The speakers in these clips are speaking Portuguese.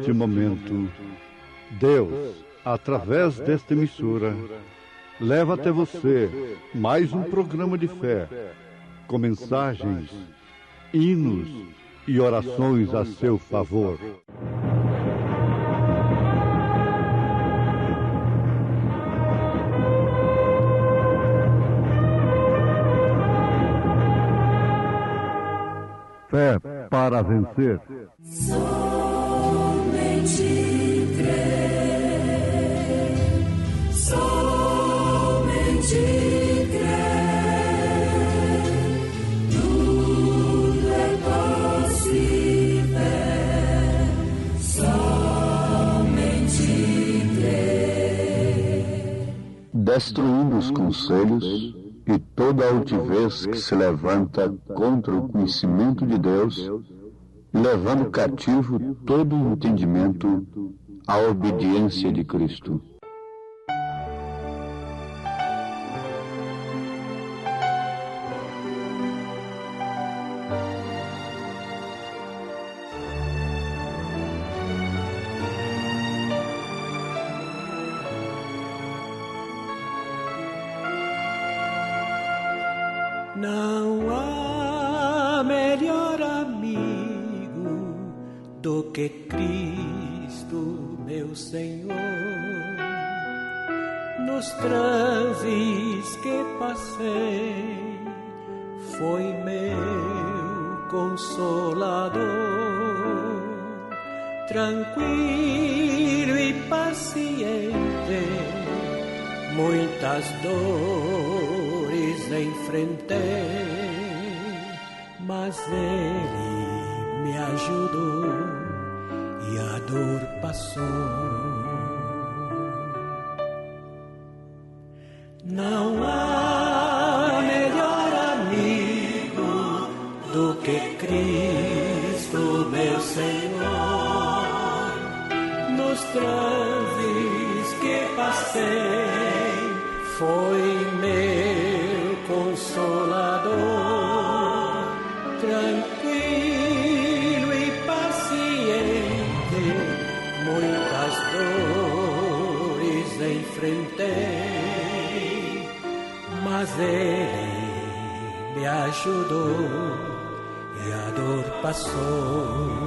neste momento, Deus, através desta emissora, leva até você mais um programa de fé, com mensagens, hinos e orações a seu favor. Fé para vencer. Somente crer, somente crer, tudo é possível, somente crer. Destruindo os conselhos e toda altivez que se levanta contra o conhecimento de Deus, levando cativo todo o entendimento à obediência de Cristo. Não há melhor amigo do que Cristo, meu Senhor. Nos transes que passei, foi meu consolador. Tranquilo e paciente, muitas dores enfrentei, mas Ele me ajudou e a dor passou. Não há melhor amigo do que Cristo, meu Senhor. Nos transes que passei, foi meu consolador, tranquilo e paciente, muitas dores enfrentei, mas Ele me ajudou e a dor passou.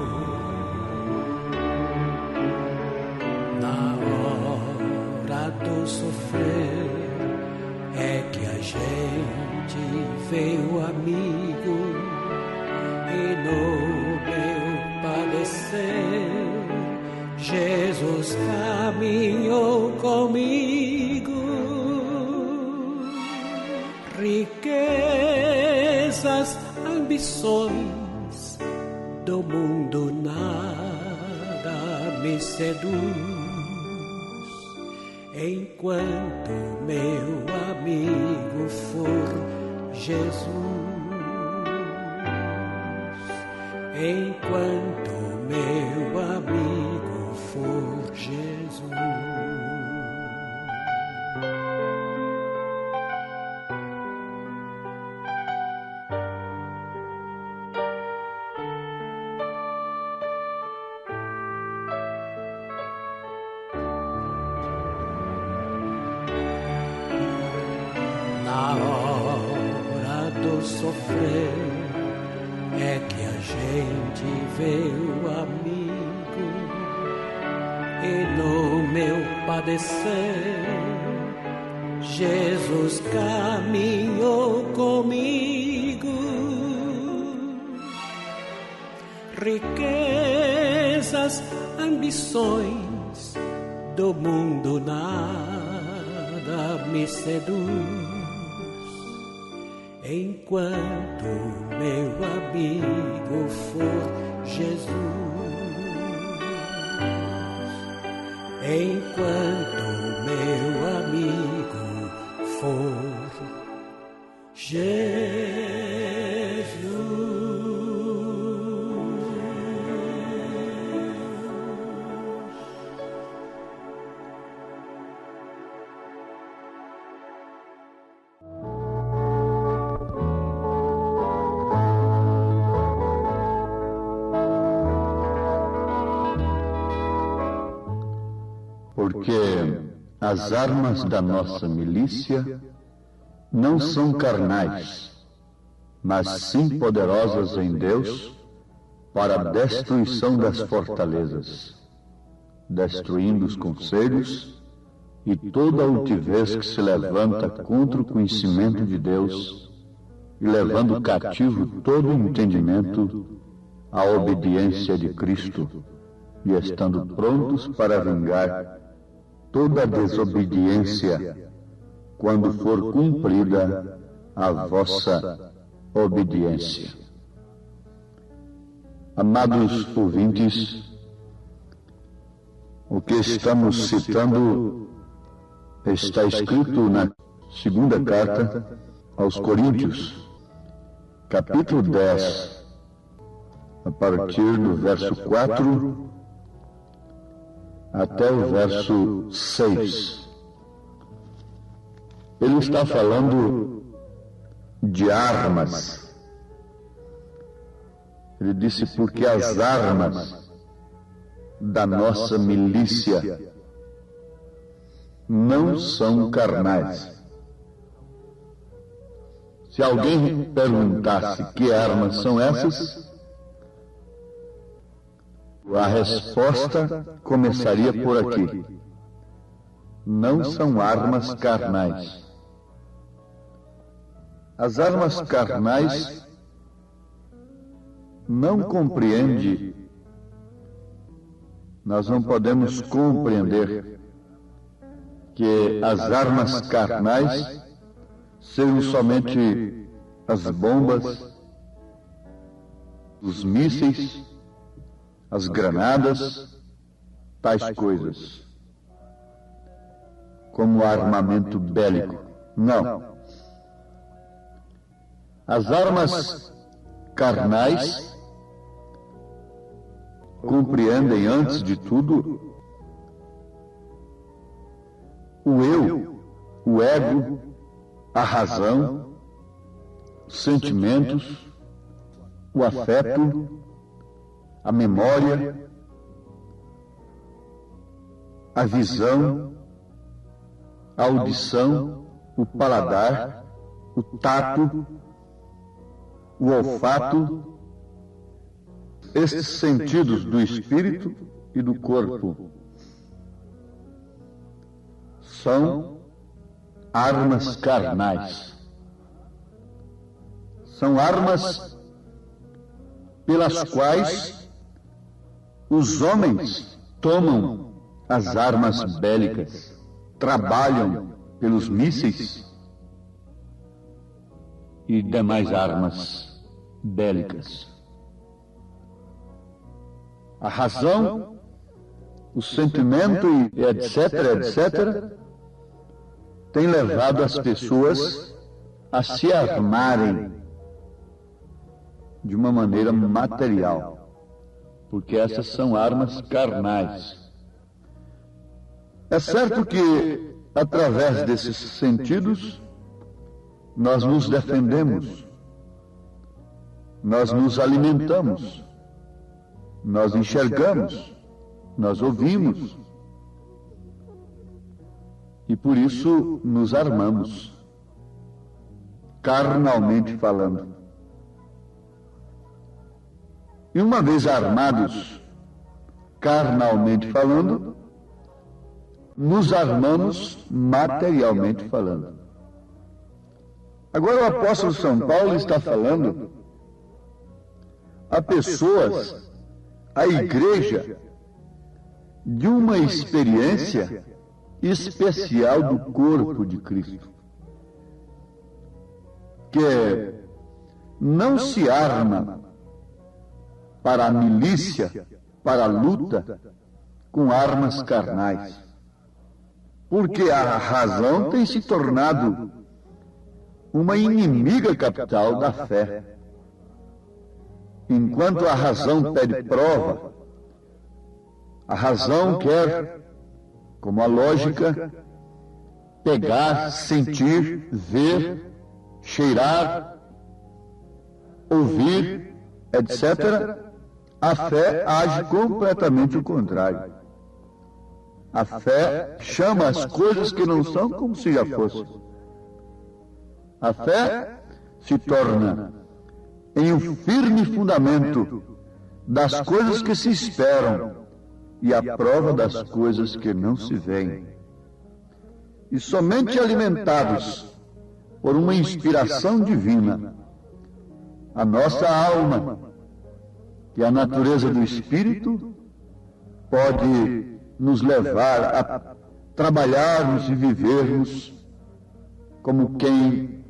Na hora do sofrer é que a gente vê o amigo, e no meu padecer Jesus caminhou comigo. Riquezas, ambições do mundo nada me seduz, enquanto meu amigo for Jesus. Enquanto meu amigo for Jesus. Na hora do sofrer é que a gente vê o amigo, e no meu padecer Jesus caminhou comigo. Riquezas, ambições do mundo nada me seduz, enquanto meu amigo for Jesus. Enquanto meu amigo for Jesus. Porque as armas da nossa milícia não são carnais, mas sim poderosas em Deus para a destruição das fortalezas, destruindo os conselhos e toda altivez que se levanta contra o conhecimento de Deus e levando cativo todo o entendimento à obediência de Cristo e estando prontos para vingar toda a desobediência quando for cumprida a vossa obediência. Amados ouvintes, o que estamos citando está escrito na segunda carta aos Coríntios, capítulo 10, a partir do verso 4 até o verso 6. Ele está falando de armas. Ele disse, porque as armas da nossa milícia não são carnais. Se alguém perguntasse que armas são essas, a resposta começaria por aqui. Não são armas carnais. As armas carnais não compreende, nós não podemos compreender que as armas carnais sejam somente as bombas, os mísseis, as granadas, tais coisas, como armamento bélico. Não. As armas carnais compreendem, antes de tudo, o eu, o ego, a razão, os sentimentos, o afeto, a memória, a visão, a audição, o paladar, o tato, o olfato, estes sentidos do espírito e do corpo são armas carnais. São armas pelas quais os homens tomam as armas bélicas, trabalham pelos mísseis e demais armas bélicas. A razão, o sentimento e etc., tem levado as pessoas a se armarem de uma maneira material, porque essas são armas carnais. É certo que, através desses sentidos, nós nos defendemos, nós nos alimentamos, nós enxergamos, nós ouvimos, e por isso nos armamos, carnalmente falando. E uma vez armados, carnalmente falando, nos armamos materialmente falando. Agora o apóstolo São Paulo está falando a pessoas, a igreja, de uma experiência especial do corpo de Cristo, que não se arma para a milícia, para a luta, com armas carnais, porque a razão tem se tornado uma inimiga capital da fé. Enquanto a razão pede prova, a razão quer, como a lógica, pegar, sentir, ver, cheirar, ouvir, etc., a fé age completamente o contrário. A fé chama as coisas que não são como se já fossem. A fé se torna em um firme fundamento das coisas que se esperam e a prova das coisas que não se veem. E somente alimentados por uma inspiração divina, a nossa alma e a natureza do Espírito pode nos levar a trabalharmos e vivermos como quem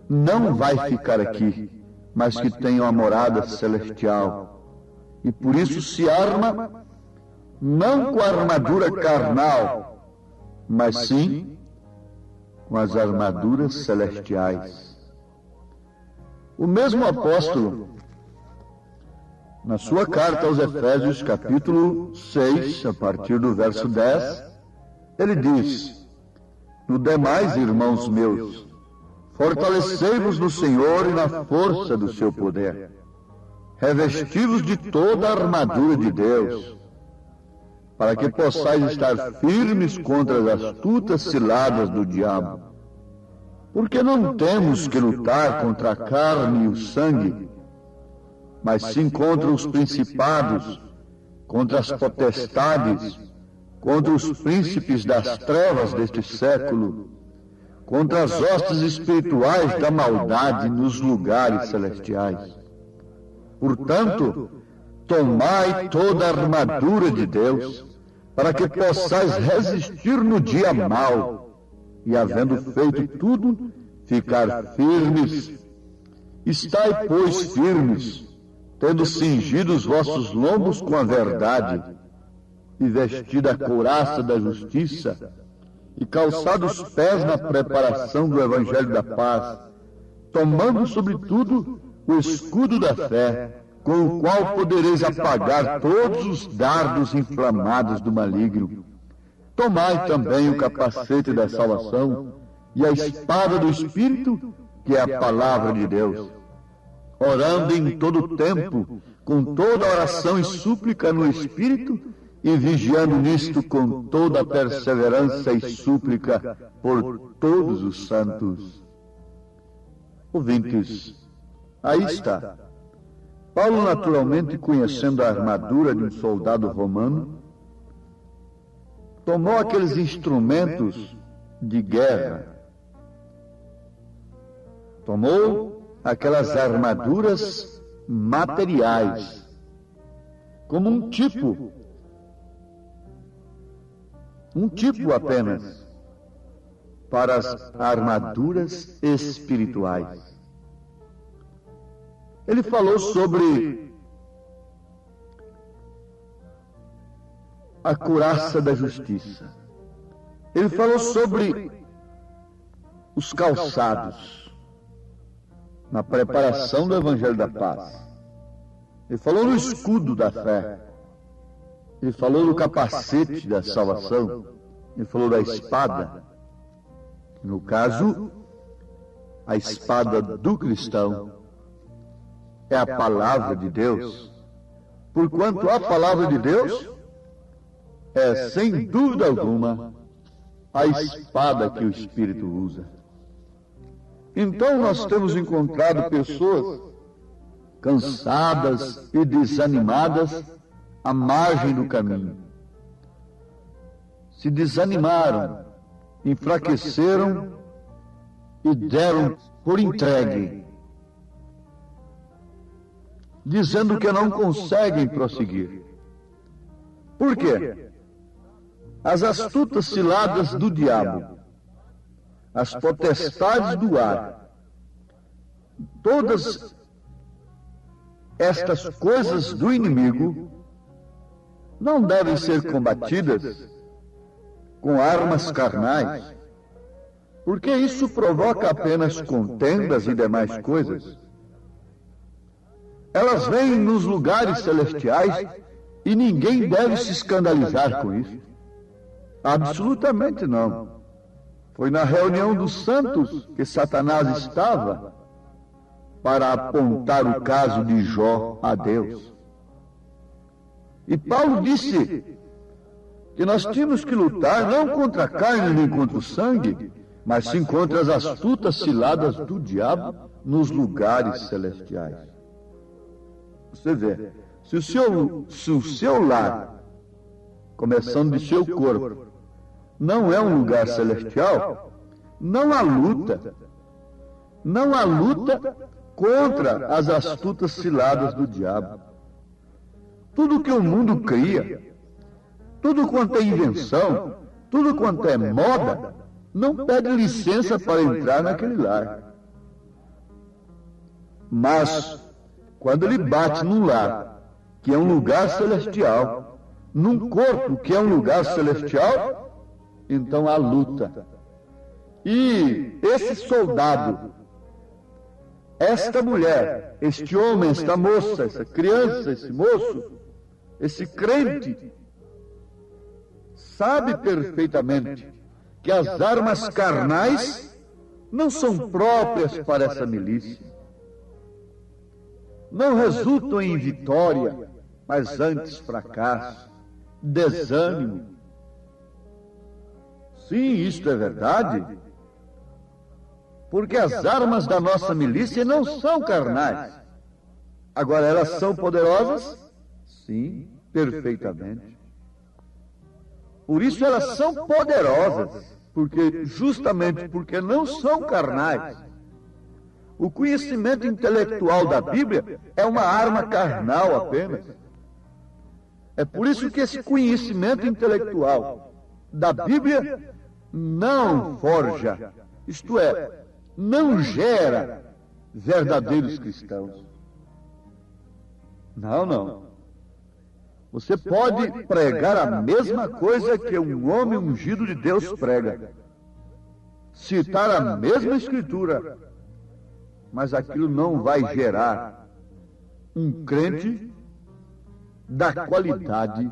não vai ficar aqui, mas que tem uma morada celestial. E por isso se arma não com a armadura carnal, mas sim com as armaduras celestiais. O mesmo apóstolo, na sua carta aos Efésios, capítulo 6, a partir do verso 10, ele diz: no demais, irmãos meus, fortalecei-vos no Senhor e na força do seu poder. Revesti-vos de toda a armadura de Deus, para que possais estar firmes contra as astutas ciladas do diabo. Porque não temos que lutar contra a carne e o sangue, mas sim contra os principados, contra as potestades, contra os príncipes das trevas deste século, contra as hostes espirituais da maldade nos lugares celestiais. Portanto, tomai toda a armadura de Deus, para que possais resistir no dia mau, e havendo feito tudo, ficar firmes. Estai, pois, firmes, tendo cingido os vossos lombos com a verdade, e vestida a couraça da justiça, e calçados os pés na preparação do Evangelho da paz, tomando sobretudo o escudo da fé, com o qual podereis apagar todos os dardos inflamados do maligno. Tomai também o capacete da salvação e a espada do Espírito, que é a palavra de Deus, orando em todo o tempo, com toda oração e súplica no Espírito, e vigiando nisto com toda a perseverança e súplica por todos os santos. Ouvintes, aí está. Paulo, naturalmente conhecendo a armadura de um soldado romano, tomou aqueles instrumentos de guerra, tomou aquelas armaduras materiais, como um tipo apenas, para as armaduras espirituais. Ele falou sobre a couraça da justiça. Ele falou sobre os calçados na preparação do Evangelho da paz. Ele falou no escudo da fé. Ele falou do capacete da salvação. Ele falou da espada. No caso, a espada do cristão é a palavra de Deus. Porquanto a palavra de Deus é, sem dúvida alguma, a espada que o Espírito usa. Então nós temos encontrado pessoas cansadas e desanimadas à margem do caminho. Se desanimaram, enfraqueceram e deram por entregue, dizendo que não conseguem prosseguir. Por quê? As astutas ciladas do diabo, as potestades do ar, todas estas coisas do inimigo não devem ser combatidas com armas carnais, porque isso provoca apenas contendas e demais coisas. Elas vêm nos lugares celestiais e ninguém deve se escandalizar com isso. Absolutamente não. Foi na reunião dos santos que Satanás estava para apontar o caso de Jó a Deus. E Paulo disse que nós tínhamos que lutar não contra a carne nem contra o sangue, mas sim contra as astutas ciladas do diabo nos lugares celestiais. Você vê, se o seu lar, começando de seu corpo, não é um lugar celestial, não há luta. Não há luta contra as astutas ciladas do diabo. Tudo que o mundo cria, tudo quanto é invenção, tudo quanto é moda, não pede licença para entrar naquele lar. Mas, quando ele bate num lar, que é um lugar celestial, num corpo que é um lugar celestial, então há luta. E esse soldado, esta mulher, este homem, esta moça, essa criança, esse moço, esse crente, sabe perfeitamente que as armas carnais não são próprias para essa milícia. Não resultam em vitória, mas antes fracasso, desânimo. Sim, isto é verdade. Porque as armas da nossa milícia não são carnais. Agora, elas são poderosas? Sim, perfeitamente. Por isso elas são poderosas, justamente porque não são carnais. O conhecimento intelectual da Bíblia é uma arma carnal apenas. É por isso que esse conhecimento intelectual da Bíblia não forja, isto é, não gera verdadeiros cristãos. Não. Você pode pregar a mesma coisa que um homem ungido de Deus prega, citar a mesma escritura, mas aquilo não vai gerar um crente da qualidade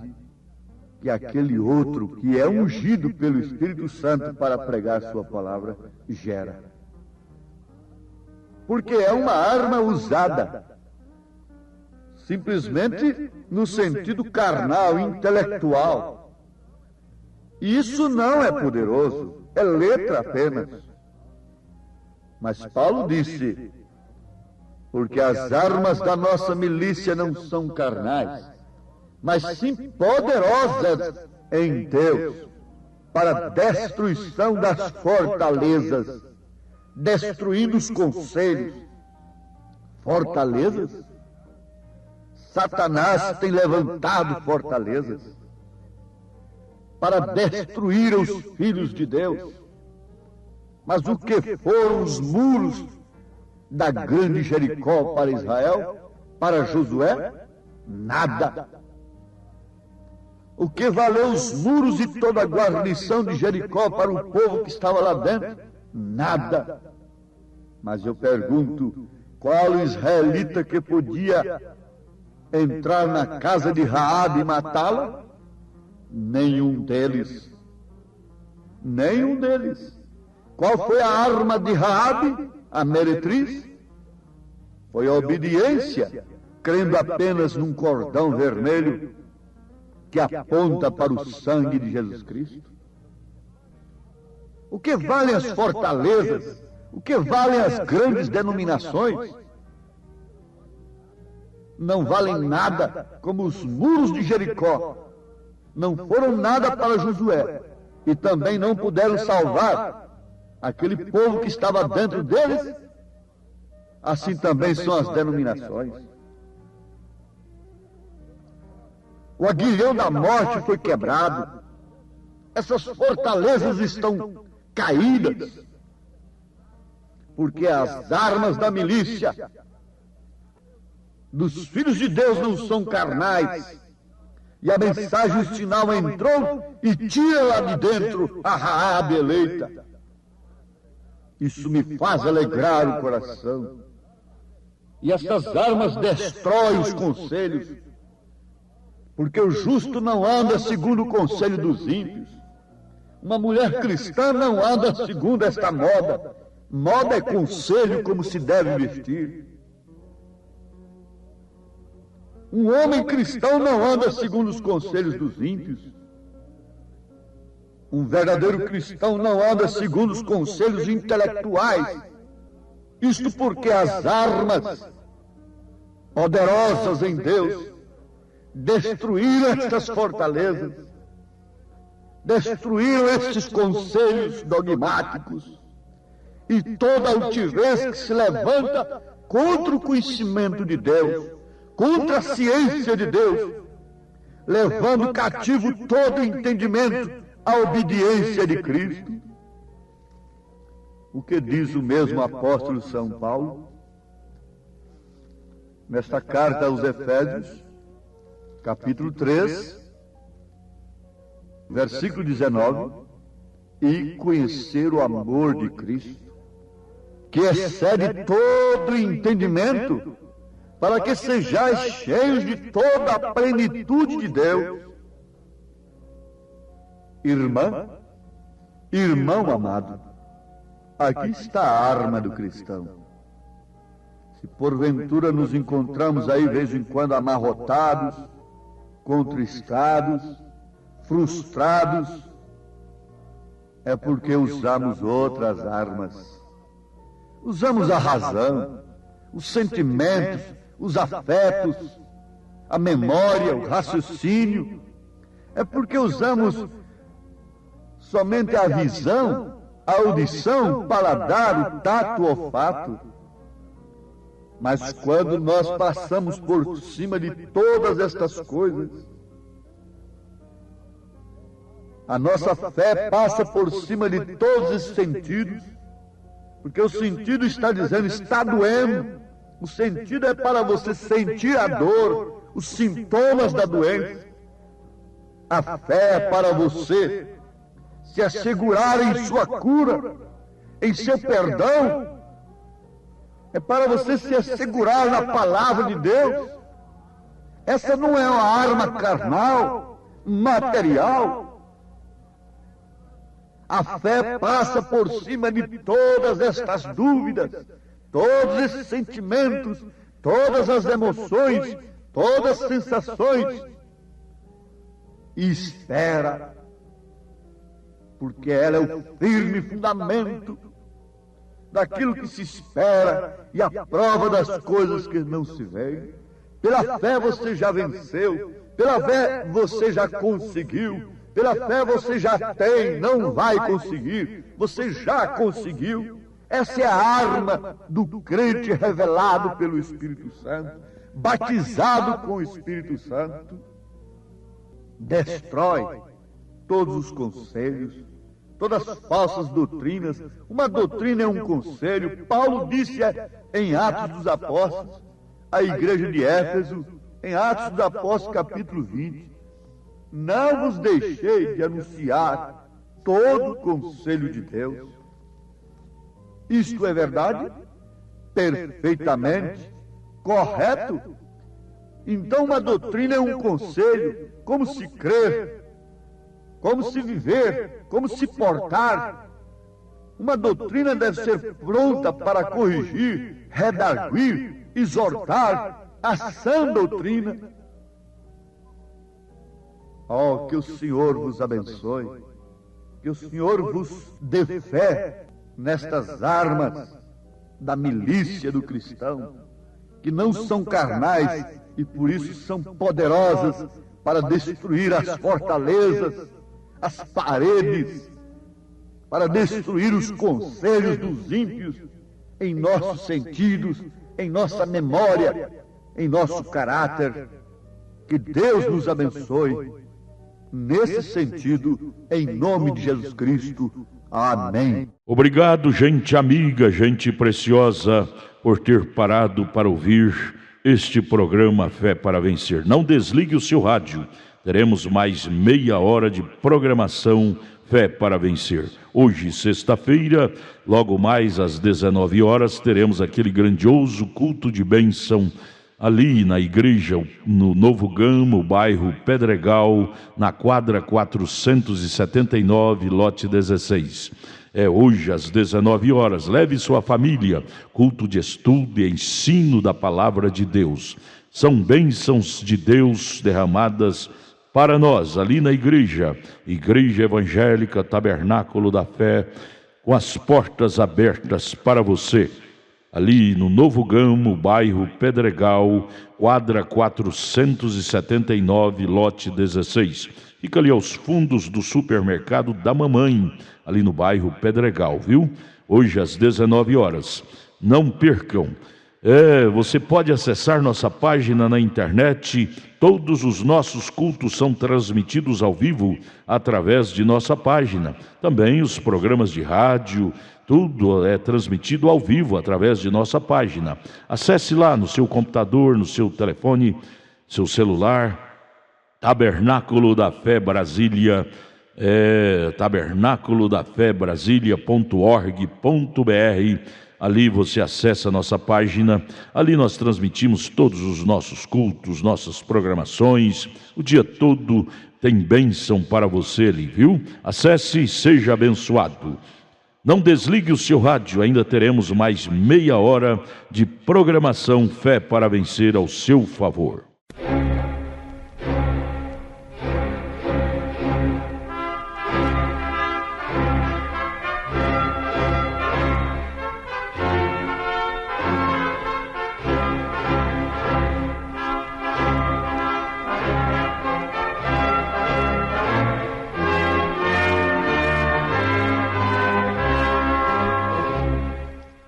que aquele outro que é ungido pelo Espírito Santo para pregar sua palavra gera. Porque é uma arma usada simplesmente no sentido carnal, intelectual. E isso não é poderoso, é letra apenas. Mas Paulo disse, porque as armas da nossa milícia não são carnais, mas sim poderosas em Deus, para a destruição das fortalezas, destruindo os conselhos. Fortalezas? Satanás tem levantado fortalezas para destruir os filhos de Deus. Mas o que foram os muros da grande Jericó para Israel, para Josué? Nada. O que valeu os muros e toda a guarnição de Jericó para o povo que estava lá dentro? Nada. Mas eu pergunto, qual israelita que podia entrar na casa de Raabe e matá-la? Nenhum deles. Nenhum deles. Qual foi a arma de Raabe, a meretriz? Foi a obediência, crendo apenas num cordão vermelho que aponta para o sangue de Jesus Cristo. O que valem as fortalezas? O que valem as grandes denominações? Não valem nada, como os muros de Jericó. Não foram nada para Josué e também não puderam salvar aquele povo que estava dentro deles. Assim também são as denominações. O aguilhão da morte foi quebrado. Essas fortalezas estão caídas, porque as armas da milícia dos filhos de Deus não são carnais. E a mensagem final entrou e tira lá de dentro a Raabe eleita. Isso me faz alegrar o coração. E essas armas destroem os conselhos, porque o justo não anda segundo o conselho dos ímpios. Uma mulher cristã não anda segundo esta moda. Moda é conselho como se deve vestir. Um homem cristão não anda segundo os conselhos dos ímpios. Um verdadeiro cristão não anda segundo os conselhos intelectuais. Isto porque as armas poderosas em Deus destruíram estas fortalezas, destruíram estes conselhos dogmáticos e toda altivez que se levanta contra o conhecimento de Deus, contra a ciência de Deus, levando cativo todo o entendimento à obediência de Cristo. O que diz o mesmo apóstolo São Paulo nesta carta aos Efésios, capítulo 3, versículo 19, e conhecer o amor de Cristo, que excede todo entendimento, para que sejais cheios de toda a plenitude de Deus. Irmã, irmão amado, aqui está a arma do cristão. Se porventura nos encontramos aí, de vez em quando, amarrotados, contristados, frustrados, é porque usamos outras armas. Usamos a razão, os sentimentos, os afetos, a memória, o raciocínio. É porque usamos somente a visão, a audição, o paladar, o tato, o olfato. Mas quando nós passamos por cima de todas estas coisas, a nossa fé passa por cima de todos esses sentidos, porque o sentido está dizendo, está doendo. O sentido é para você sentir a dor, os sintomas da doença. A fé é para você se assegurar em sua cura, em seu perdão. É para você se assegurar na palavra de Deus. Essa não é uma arma carnal, material. A fé passa por cima de todas estas dúvidas, todos esses sentimentos, todas as emoções, todas as sensações. E espera, porque ela é o firme fundamento daquilo que se espera e a prova das coisas que não se veem. Pela fé você já venceu, pela fé você já conseguiu, pela fé você já tem, não vai conseguir, você já conseguiu. Essa é a arma do crente revelado pelo Espírito Santo, batizado com o Espírito Santo. Destrói todos os conselhos, todas as falsas doutrinas. Uma doutrina é um conselho. Paulo disse em Atos dos Apóstolos, à igreja de Éfeso, em Atos dos Apóstolos, capítulo 20, não vos deixei de anunciar todo o conselho de Deus. Isto é verdade? Perfeitamente correto. Então uma doutrina é um conselho, como se crer, como se viver, como se portar. Uma doutrina deve ser pronta para corrigir, redarguir, exortar a sã doutrina. Oh, que o Senhor vos abençoe, que o Senhor vos dê fé nestas armas da milícia do cristão, que não são carnais e por isso são poderosas para destruir as fortalezas, as paredes, para destruir os conselhos dos ímpios em nossos sentidos, em nossa memória, em nosso caráter. Que Deus nos abençoe nesse sentido, em nome de Jesus Cristo. Amém. Obrigado, gente amiga, gente preciosa, por ter parado para ouvir este programa Fé para Vencer. Não desligue o seu rádio. Teremos mais meia hora de programação Fé para Vencer. Hoje, sexta-feira, logo mais às 19 horas, teremos aquele grandioso culto de bênção ali na igreja, no Novo Gama, bairro Pedregal, na quadra 479, lote 16. É hoje às 19 horas. Leve sua família. Culto de estudo e ensino da palavra de Deus. São bênçãos de Deus derramadas para nós, ali na Igreja Evangélica Tabernáculo da Fé, com as portas abertas para você. Ali no Novo Gamo, bairro Pedregal, quadra 479, lote 16. Fica ali aos fundos do supermercado da Mamãe, ali no bairro Pedregal, viu? Hoje às 19 horas. Não percam. Você pode acessar nossa página na internet. Todos os nossos cultos são transmitidos ao vivo através de nossa página. Também os programas de rádio, tudo é transmitido ao vivo através de nossa página. Acesse lá no seu computador, no seu telefone, seu celular, Tabernáculo da Fé Brasília, tabernáculodafebrasilia.org.br. Ali você acessa a nossa página, ali nós transmitimos todos os nossos cultos, nossas programações, o dia todo tem bênção para você ali, viu? Acesse e seja abençoado. Não desligue o seu rádio, ainda teremos mais meia hora de programação Fé para Vencer ao seu favor.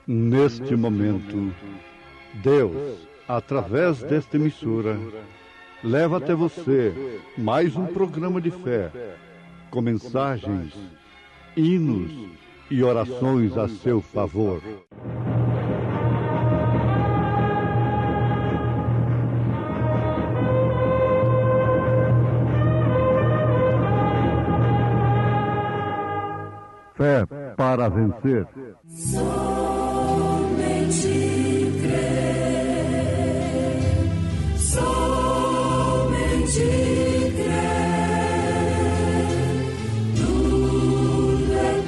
Neste momento, Deus, através desta emissora, leva até você mais um programa de fé, com mensagens, hinos e orações a seu favor. Fé para vencer. Somente crer, somente crer, tudo é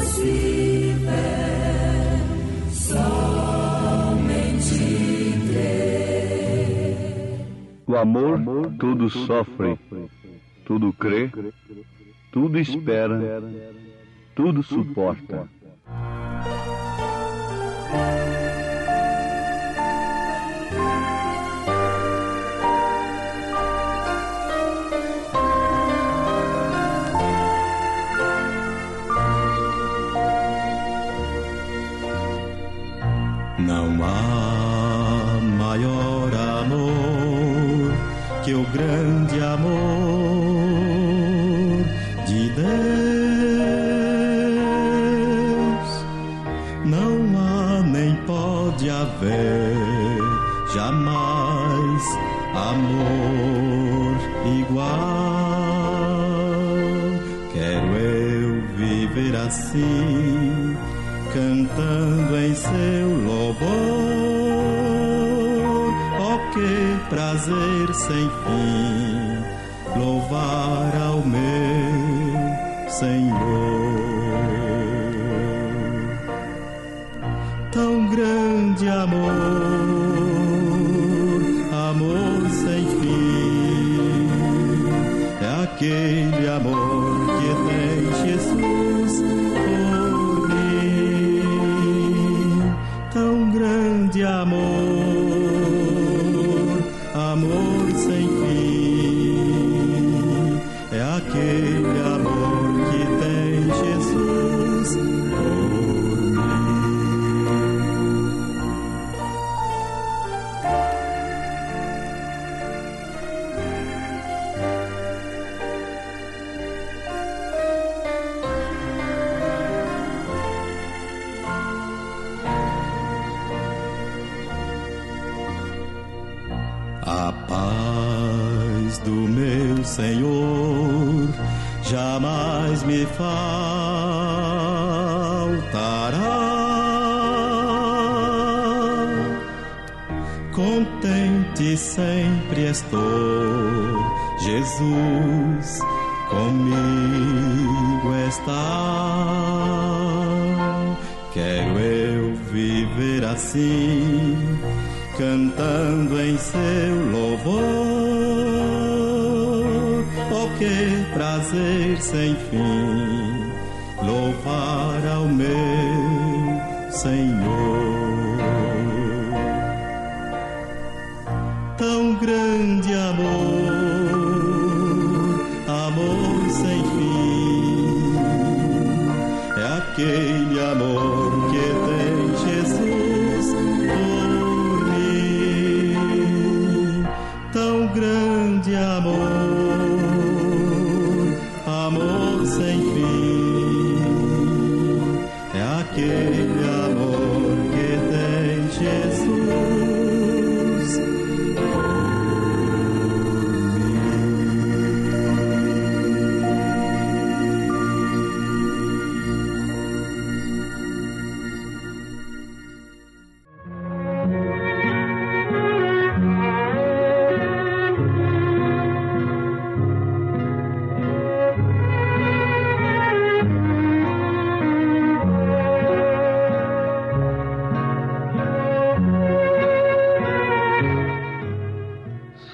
possível, somente crer. O amor tudo sofre, tudo crê, tudo espera, tudo suporta. Não há maior amor que o grande amor de Deus. Não há nem pode haver jamais amor igual. Quero eu viver assim, cantando em seu louvor. Oh, que prazer sem fim, louvar ao meu Senhor. Tão grande amor, amor sem fim, é aquele amor que tem Jesus por mim. Tão grande amor, amor sem fim, é aquele amor que tem Jesus por mim. A paz do meu Senhor jamais me faltará. Contente sempre estou, Jesus comigo está. Quero eu viver assim, cantando em seu louvor. prazer sem fim, louvar ao meu Senhor. Tão grande amor, amor sem fim, é aquele amor que tem Jesus por mim. Tão grande amor, amor sem fim, é aquele amor que tem Jesus por mim.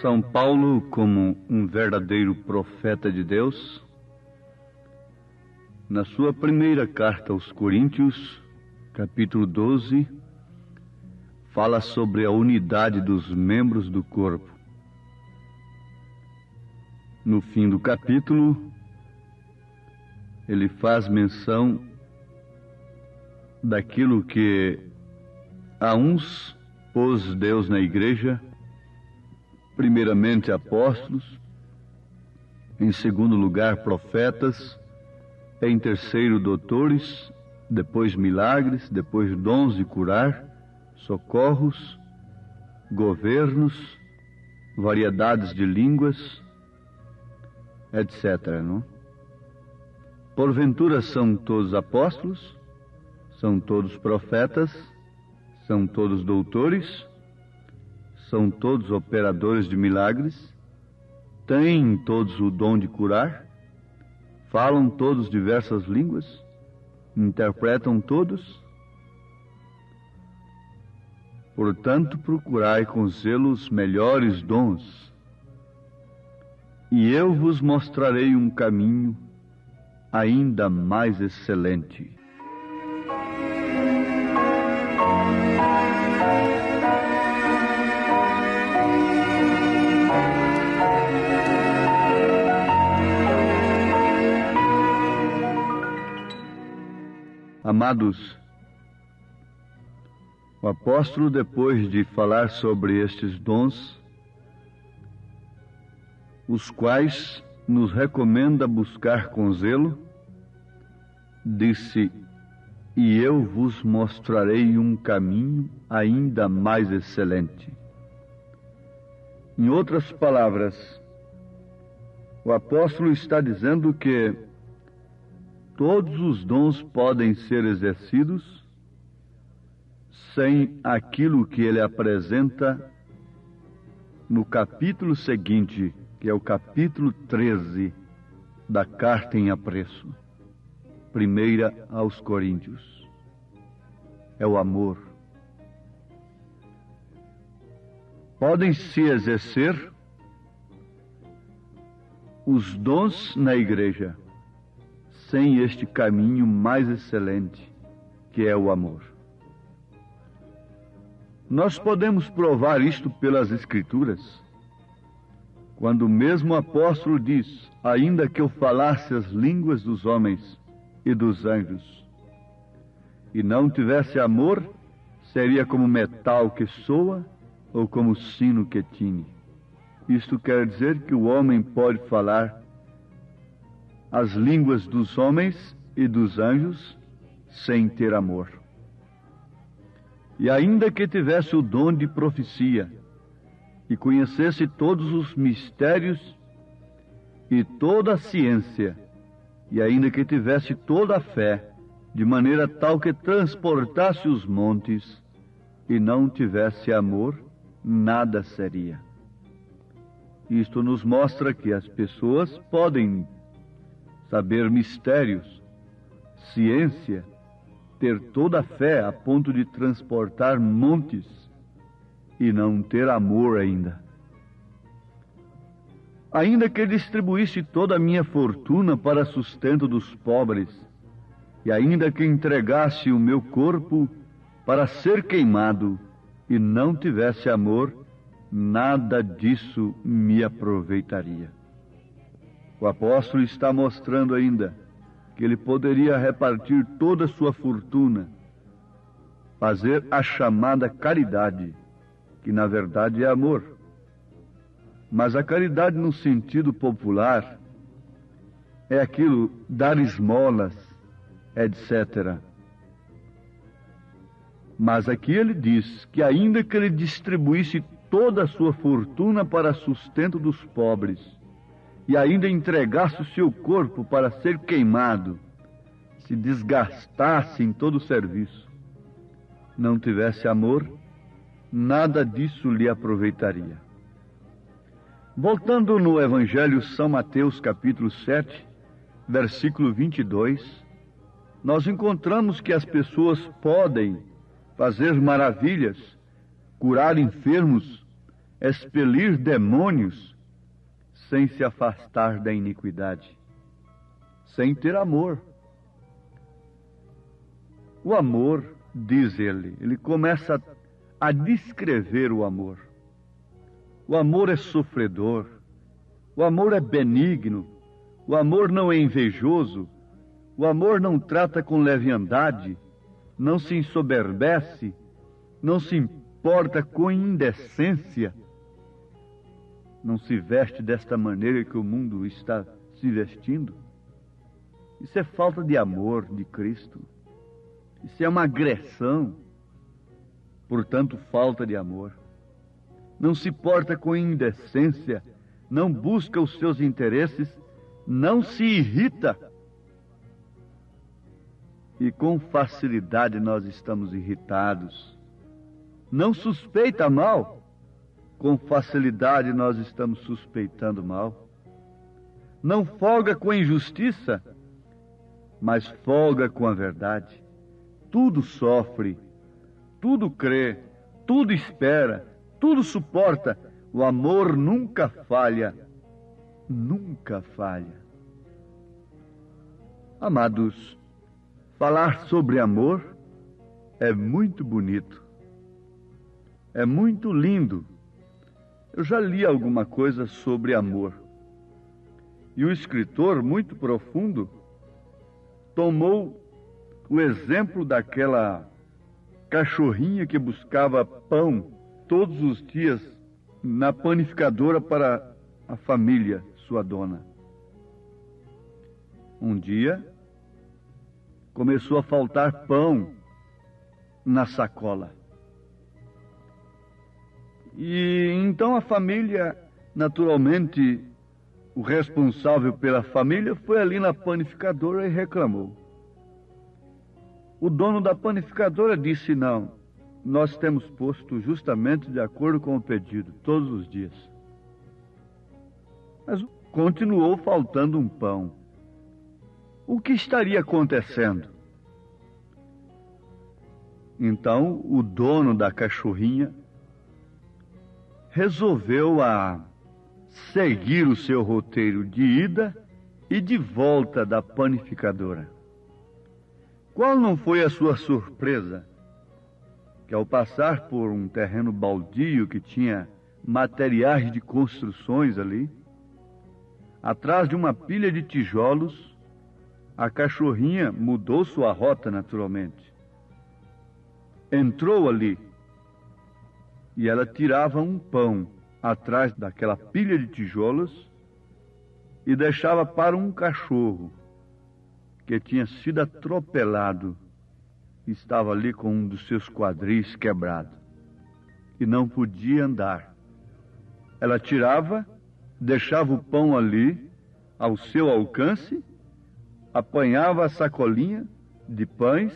São Paulo, como um verdadeiro profeta de Deus, na sua primeira carta aos Coríntios, capítulo 12, fala sobre a unidade dos membros do corpo. No fim do capítulo, ele faz menção daquilo que a uns pôs Deus na igreja, primeiramente apóstolos, em segundo lugar profetas, em terceiro doutores, depois milagres, depois dons de curar, socorros, governos, variedades de línguas, etc. Não? Porventura são todos apóstolos, são todos profetas, são todos doutores, são todos operadores de milagres, têm todos o dom de curar, falam todos diversas línguas, interpretam todos. Portanto, procurai com zelo os melhores dons, e eu vos mostrarei um caminho ainda mais excelente. Amados, o apóstolo, depois de falar sobre estes dons, os quais nos recomenda buscar com zelo, disse: e eu vos mostrarei um caminho ainda mais excelente. Em outras palavras, o apóstolo está dizendo que todos os dons podem ser exercidos sem aquilo que ele apresenta no capítulo seguinte, que é o capítulo 13 da carta em apreço, primeira aos Coríntios. É o amor. Podem se exercer os dons na igreja sem este caminho mais excelente, que é o amor. Nós podemos provar isto pelas Escrituras, quando o mesmo apóstolo diz: ainda que eu falasse as línguas dos homens e dos anjos, e não tivesse amor, seria como metal que soa ou como sino que tine. Isto quer dizer que o homem pode falar as línguas dos homens e dos anjos sem ter amor. E ainda que tivesse o dom de profecia e conhecesse todos os mistérios e toda a ciência, e ainda que tivesse toda a fé, de maneira tal que transportasse os montes, e não tivesse amor, nada seria. Isto nos mostra que as pessoas podem saber mistérios, ciência, ter toda a fé a ponto de transportar montes e não ter amor ainda. ainda que distribuísse toda a minha fortuna para sustento dos pobres, e ainda que entregasse o meu corpo para ser queimado, e não tivesse amor, nada disso me aproveitaria. O apóstolo está mostrando ainda que ele poderia repartir toda a sua fortuna, fazer a chamada caridade, que na verdade é amor. Mas a caridade no sentido popular é aquilo, dar esmolas, etc. Mas aqui ele diz que ainda que ele distribuísse toda a sua fortuna para sustento dos pobres, e ainda entregasse o seu corpo para ser queimado, se desgastasse em todo o serviço, não tivesse amor, nada disso lhe aproveitaria. Voltando no Evangelho São Mateus, capítulo 7, versículo 22, nós encontramos que as pessoas podem fazer maravilhas, curar enfermos, expelir demônios, sem se afastar da iniquidade, sem ter amor. O amor, diz ele começa a descrever o amor. O amor é sofredor, o amor é benigno, o amor não é invejoso, o amor não trata com leviandade, não se ensoberbece, não se importa com indecência, não se veste desta maneira que o mundo está se vestindo. Isso é falta de amor de Cristo. Isso é uma agressão, portanto, falta de amor. Não se porta com indecência, não busca os seus interesses, não se irrita. E com facilidade nós estamos irritados. Não suspeita mal, com facilidade nós estamos suspeitando mal. Não folga com a injustiça, mas folga com a verdade. Tudo sofre, tudo crê, tudo espera, tudo suporta. O amor nunca falha, nunca falha. Amados, falar sobre amor é muito bonito, é muito lindo. Eu já li alguma coisa sobre amor. E o escritor, muito profundo, tomou o exemplo daquela cachorrinha que buscava pão todos os dias na panificadora para a família, sua dona. Um dia, começou a faltar pão na sacola. E então a família, naturalmente, o responsável pela família foi ali na panificadora e reclamou. O dono da panificadora disse: não, nós temos posto justamente de acordo com o pedido, todos os dias. Mas continuou faltando um pão. O que estaria acontecendo? Então, o dono da cachorrinha resolveu seguir o seu roteiro de ida e de volta da panificadora. Qual não foi a sua surpresa? Que ao passar por um terreno baldio que tinha materiais de construções ali, atrás de uma pilha de tijolos, a cachorrinha mudou sua rota naturalmente. Entrou ali e ela tirava um pão atrás daquela pilha de tijolos e deixava para um cachorro que tinha sido atropelado, estava ali com um dos seus quadris quebrado e não podia andar. Ela tirava, deixava o pão ali ao seu alcance, apanhava a sacolinha de pães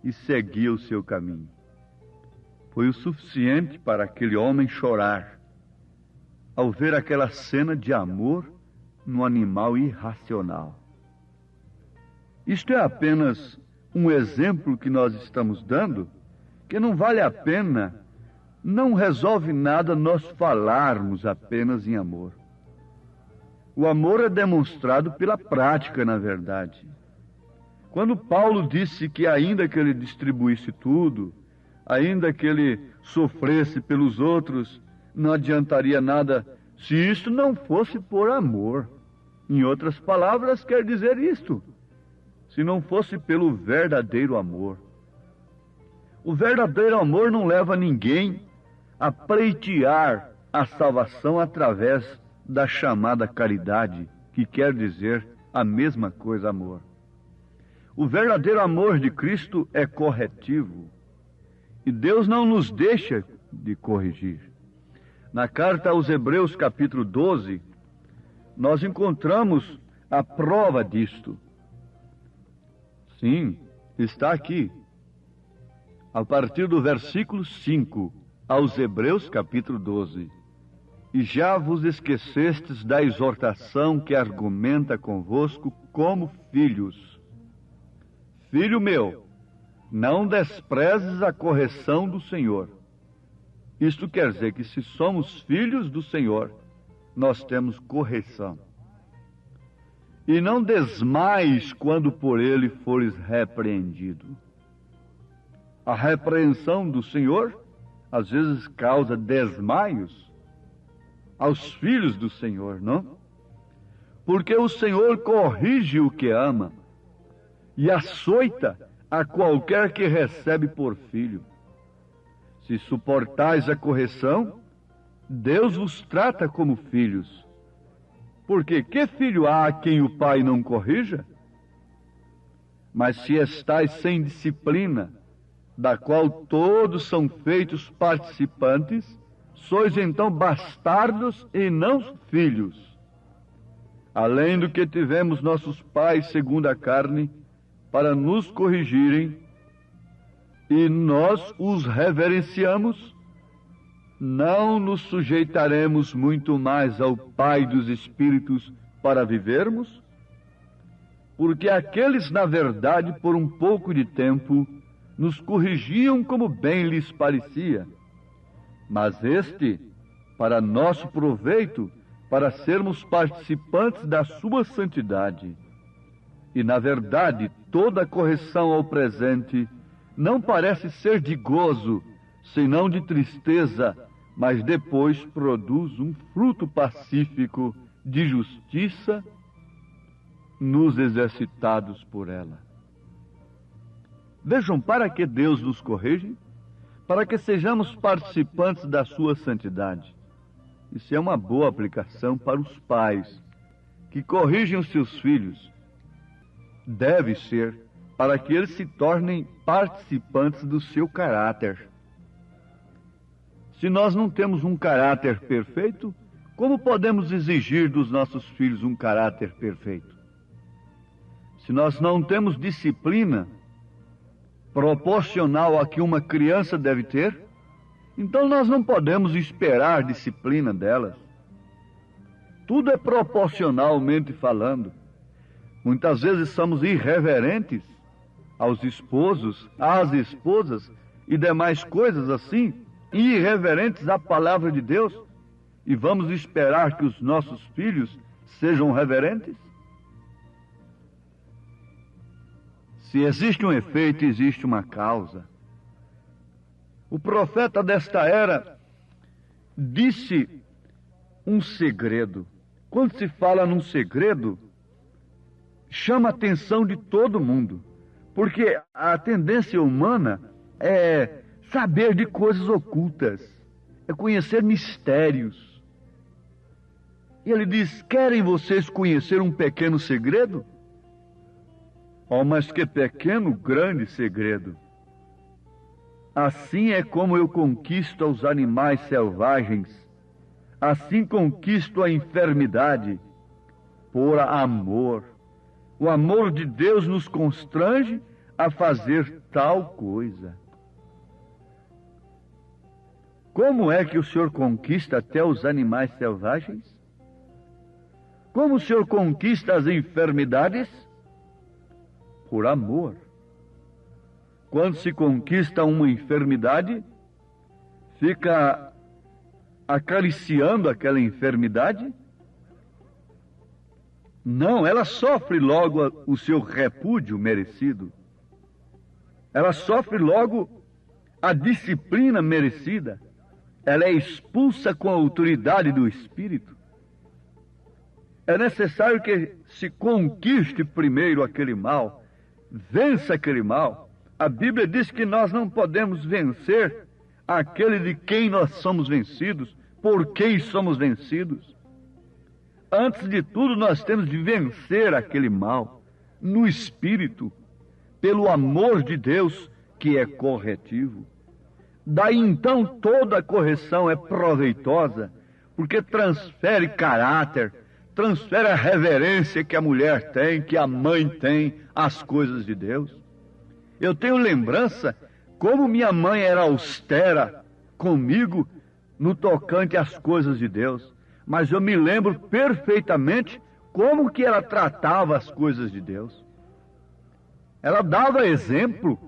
e seguia o seu caminho. Foi o suficiente para aquele homem chorar ao ver aquela cena de amor no animal irracional. Isto é apenas um exemplo que nós estamos dando, que não vale a pena, não resolve nada nós falarmos apenas em amor. O amor é demonstrado pela prática, na verdade. Quando Paulo disse que ainda que ele distribuísse tudo, ainda que ele sofresse pelos outros, não adiantaria nada se isso não fosse por amor. Em outras palavras, quer dizer isto: se não fosse pelo verdadeiro amor. O verdadeiro amor não leva ninguém a pleitear a salvação através da chamada caridade, que quer dizer a mesma coisa, amor. O verdadeiro amor de Cristo é corretivo, e Deus não nos deixa de corrigir. Na carta aos Hebreus, capítulo 12, nós encontramos a prova disto. Sim, está aqui. A partir do versículo 5, aos Hebreus, capítulo 12. E já vos esquecestes da exortação que argumenta convosco como filhos. Filho meu, não desprezes a correção do Senhor. Isto quer dizer que se somos filhos do Senhor, nós temos correção. E não desmaies quando por ele fores repreendido. A repreensão do Senhor, às vezes, causa desmaios aos filhos do Senhor, não? Porque o Senhor corrige o que ama e açoita a qualquer que recebe por filho. Se suportais a correção, Deus vos trata como filhos. Porque que filho há a quem o pai não corrija? Mas se estais sem disciplina, da qual todos são feitos participantes, sois então bastardos e não filhos. Além do que tivemos nossos pais segundo a carne, para nos corrigirem, e nós os reverenciamos, não nos sujeitaremos muito mais ao Pai dos Espíritos para vivermos? Porque aqueles, na verdade, por um pouco de tempo, nos corrigiam como bem lhes parecia, mas este, para nosso proveito, para sermos participantes da sua santidade. E, na verdade, toda correção ao presente não parece ser de gozo, senão de tristeza, mas depois produz um fruto pacífico de justiça nos exercitados por ela. Vejam, para que Deus nos corrige? Para que sejamos participantes da sua santidade. Isso é uma boa aplicação para os pais que corrigem os seus filhos. Deve ser para que eles se tornem participantes do seu caráter. Se nós não temos um caráter perfeito, como podemos exigir dos nossos filhos um caráter perfeito? Se nós não temos disciplina proporcional a que uma criança deve ter, então nós não podemos esperar disciplina delas. Tudo é proporcionalmente falando. Muitas vezes somos irreverentes aos esposos, às esposas e demais coisas assim, irreverentes à palavra de Deus, e vamos esperar que os nossos filhos sejam reverentes? Se existe um efeito, existe uma causa. O profeta desta era disse um segredo. Quando se fala num segredo, chama a atenção de todo mundo, porque a tendência humana é saber de coisas ocultas, é conhecer mistérios. E ele diz: querem vocês conhecer um pequeno segredo? Oh, mas que pequeno, grande segredo! Assim é como eu conquisto os animais selvagens, assim conquisto a enfermidade, por amor. O amor de Deus nos constrange a fazer tal coisa. Como é que o Senhor conquista até os animais selvagens? Como o Senhor conquista as enfermidades? Por amor. Quando se conquista uma enfermidade, fica acariciando aquela enfermidade? Não, ela sofre logo o seu repúdio merecido. Ela sofre logo a disciplina merecida. Ela é expulsa com a autoridade do Espírito. É necessário que se conquiste primeiro aquele mal, vença aquele mal. A Bíblia diz que nós não podemos vencer aquele de quem nós somos vencidos, por quem somos vencidos. Antes de tudo, nós temos de vencer aquele mal no Espírito, pelo amor de Deus, que é corretivo. Daí então toda a correção é proveitosa, porque transfere caráter, transfere a reverência que a mulher tem, que a mãe tem às coisas de Deus. Eu tenho lembrança como minha mãe era austera comigo no tocante às coisas de Deus, mas eu me lembro perfeitamente como que ela tratava as coisas de Deus. Ela dava exemplo.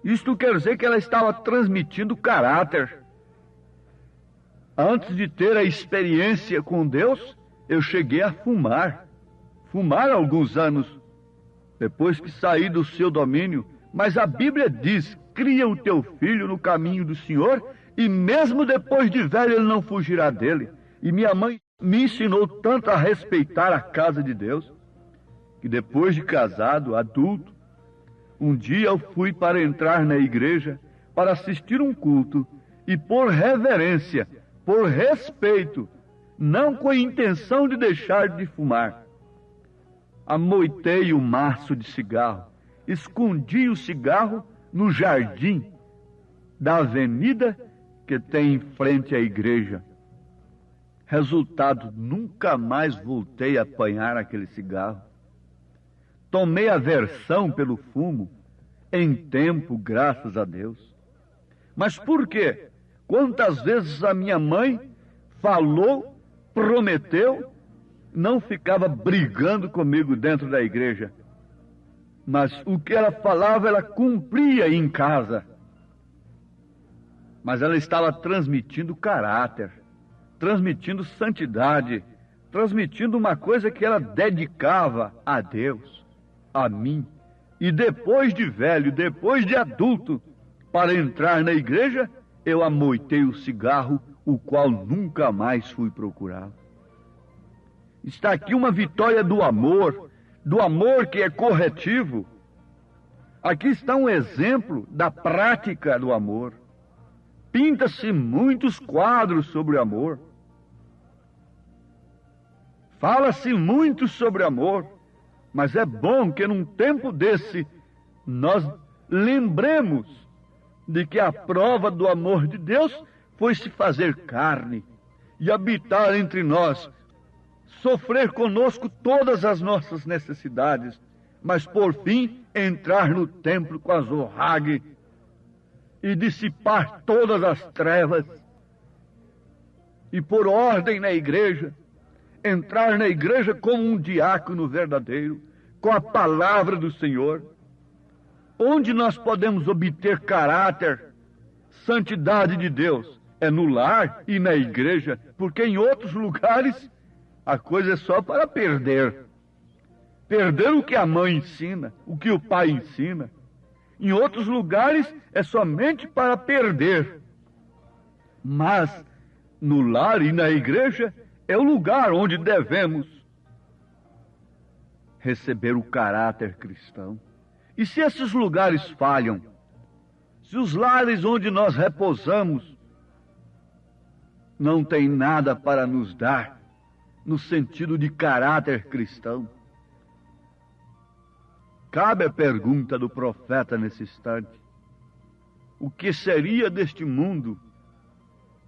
Isto quer dizer que ela estava transmitindo caráter. Antes de ter a experiência com Deus, eu cheguei a fumar. Fumar há alguns anos, depois que saí do seu domínio. Mas a Bíblia diz, cria o teu filho no caminho do Senhor, e mesmo depois de velho ele não fugirá dele. E minha mãe me ensinou tanto a respeitar a casa de Deus, que depois de casado, adulto, um dia eu fui para entrar na igreja para assistir um culto e por reverência, por respeito, não com a intenção de deixar de fumar, amoitei o maço de cigarro, escondi o cigarro no jardim da avenida que tem em frente à igreja. Resultado, nunca mais voltei a apanhar aquele cigarro. Tomei aversão pelo fumo, em tempo, graças a Deus. Mas por quê? Quantas vezes a minha mãe falou, prometeu, não ficava brigando comigo dentro da igreja. Mas o que ela falava, ela cumpria em casa. Mas ela estava transmitindo caráter, transmitindo santidade, transmitindo uma coisa que ela dedicava a Deus, a mim. E depois de velho, depois de adulto, para entrar na igreja, eu amoitei o cigarro, o qual nunca mais fui procurar. Está aqui uma vitória do amor que é corretivo. Aqui está um exemplo da prática do amor. Pinta-se muitos quadros sobre o amor. Fala-se muito sobre amor. Mas é bom que num tempo desse nós lembremos de que a prova do amor de Deus foi se fazer carne e habitar entre nós, sofrer conosco todas as nossas necessidades, mas por fim entrar no templo com azorrague e dissipar todas as trevas e por ordem na igreja, entrar na igreja como um diácono verdadeiro, com a palavra do Senhor. Onde nós podemos obter caráter, santidade de Deus? É no lar e na igreja, porque em outros lugares a coisa é só para perder. Perder o que a mãe ensina, o que o pai ensina. Em outros lugares é somente para perder. Mas no lar e na igreja é o lugar onde devemos receber o caráter cristão. E se esses lugares falham, se os lares onde nós repousamos não têm nada para nos dar no sentido de caráter cristão, cabe a pergunta do profeta nesse instante: o que seria deste mundo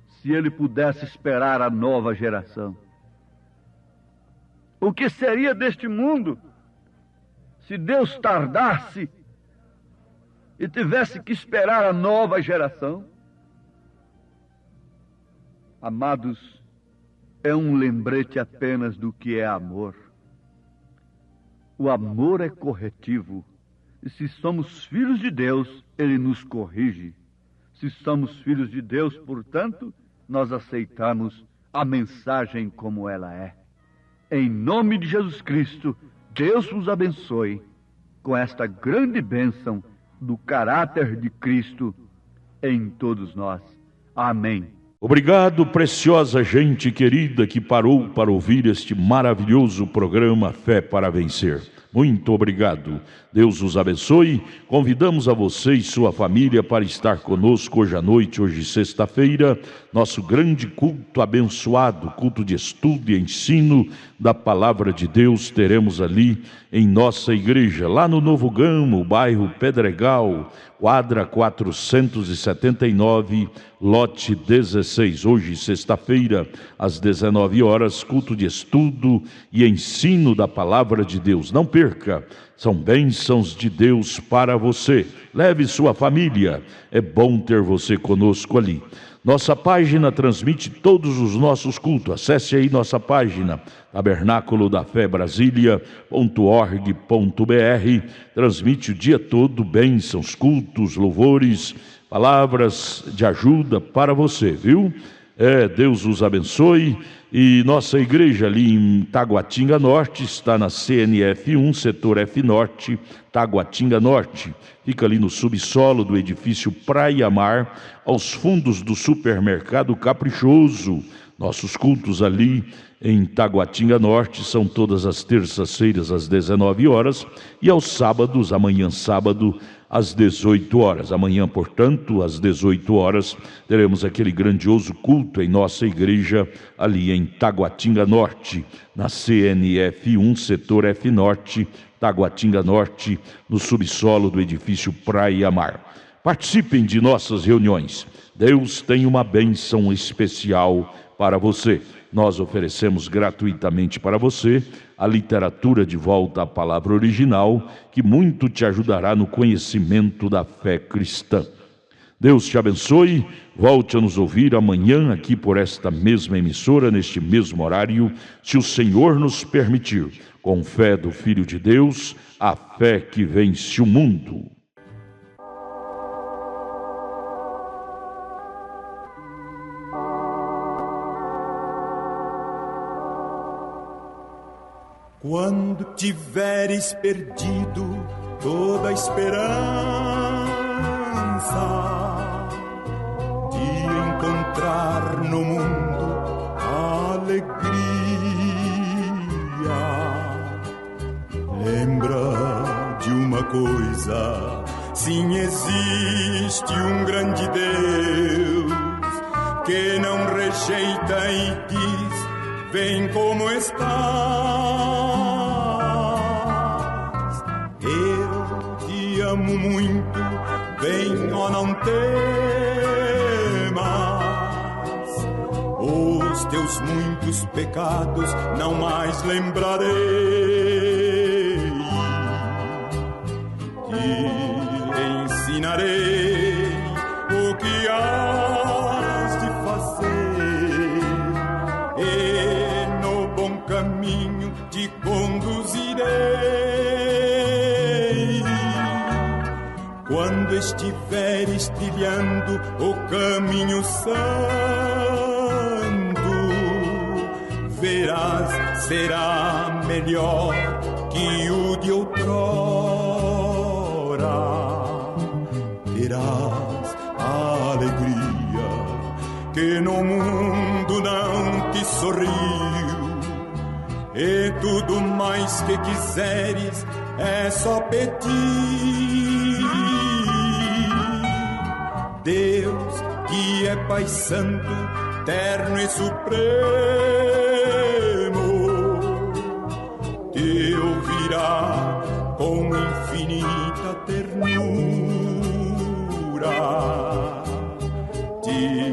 se ele pudesse esperar a nova geração? O que seria deste mundo se Deus tardasse e tivesse que esperar a nova geração? Amados, é um lembrete apenas do que é amor. O amor é corretivo. E se somos filhos de Deus, Ele nos corrige. Se somos filhos de Deus, portanto, nós aceitamos a mensagem como ela é. Em nome de Jesus Cristo, Deus vos abençoe com esta grande bênção do caráter de Cristo em todos nós. Amém. Obrigado, preciosa gente querida que parou para ouvir este maravilhoso programa Fé para Vencer. Muito obrigado. Deus os abençoe. Convidamos a você e sua família para estar conosco hoje à noite, hoje sexta-feira, nosso grande culto abençoado, culto de estudo e ensino da Palavra de Deus. Teremos ali em nossa igreja, lá no Novo Gamo, bairro Pedregal, quadra 479, lote 16. Hoje, sexta-feira, às 19 horas, culto de estudo e ensino da Palavra de Deus. Não perca, são bênçãos de Deus para você. Leve sua família, é bom ter você conosco ali. Nossa página transmite todos os nossos cultos. Acesse aí nossa página, tabernáculo da fé Brasília.org.br. Transmite o dia todo bênçãos, cultos, louvores, palavras de ajuda para você, viu? Deus os abençoe. E nossa igreja ali em Taguatinga Norte está na CNF 1, setor F Norte, Taguatinga Norte. Fica ali no subsolo do edifício Praia Mar, aos fundos do supermercado Caprichoso. Nossos cultos ali em Taguatinga Norte são todas as terças-feiras às 19 horas e aos sábados, amanhã sábado, às 18 horas. Amanhã, portanto, às 18 horas, teremos aquele grandioso culto em nossa igreja ali em Taguatinga Norte, na CNF 1, setor F Norte, Taguatinga Norte, no subsolo do edifício Praia Mar. Participem de nossas reuniões. Deus tem uma bênção especial para você. Nós oferecemos gratuitamente para você a literatura de volta à palavra original, que muito te ajudará no conhecimento da fé cristã. Deus te abençoe. Volte a nos ouvir amanhã aqui por esta mesma emissora, neste mesmo horário, se o Senhor nos permitir, com fé do Filho de Deus, a fé que vence o mundo. Quando tiveres perdido toda a esperança de encontrar no mundo a alegria, lembra de uma coisa: sim, existe um grande Deus que não rejeita e diz: vem como estás. Eu te amo muito, vem ou não temas. Os teus muitos pecados não mais lembrarei. Te ensinarei o que hás de fazer. Caminho te conduzirei. Quando estiveres trilhando o caminho santo, verás, será melhor que o de outrora. Terás a alegria que no mundo não te sorriu. E tudo mais que quiseres é só pedir. Deus, que é Pai Santo, terno e supremo, te ouvirá com infinita ternura, te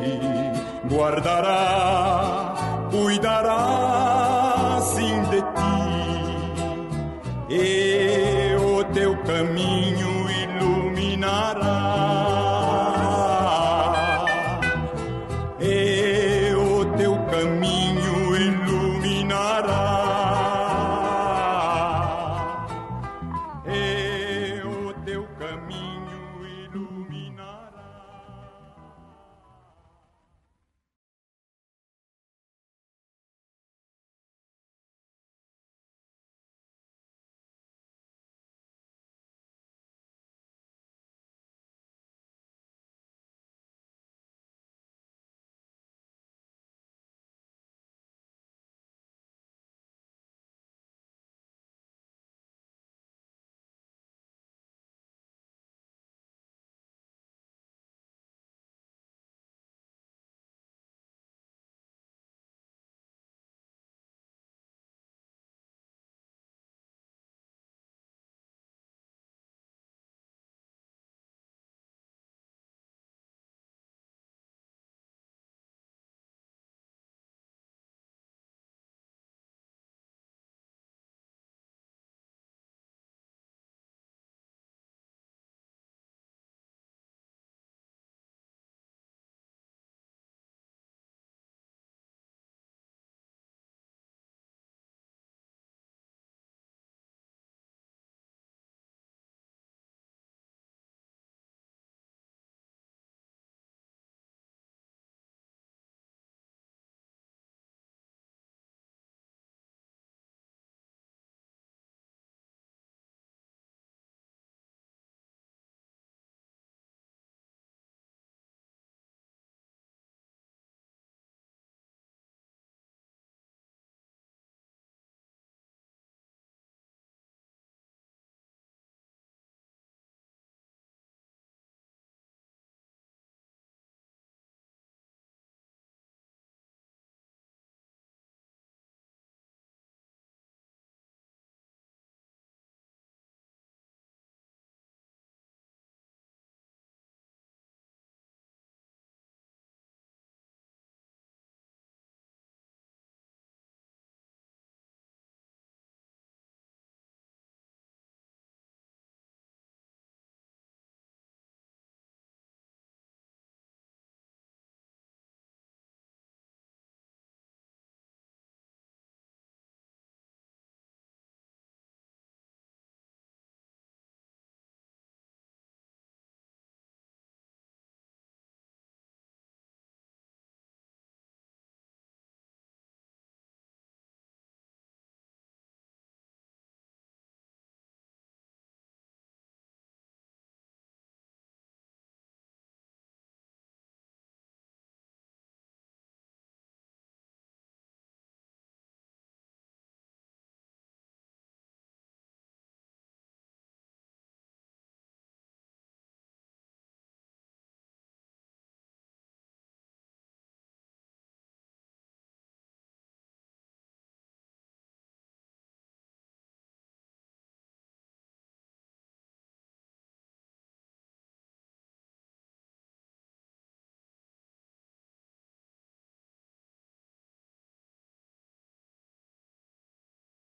guardará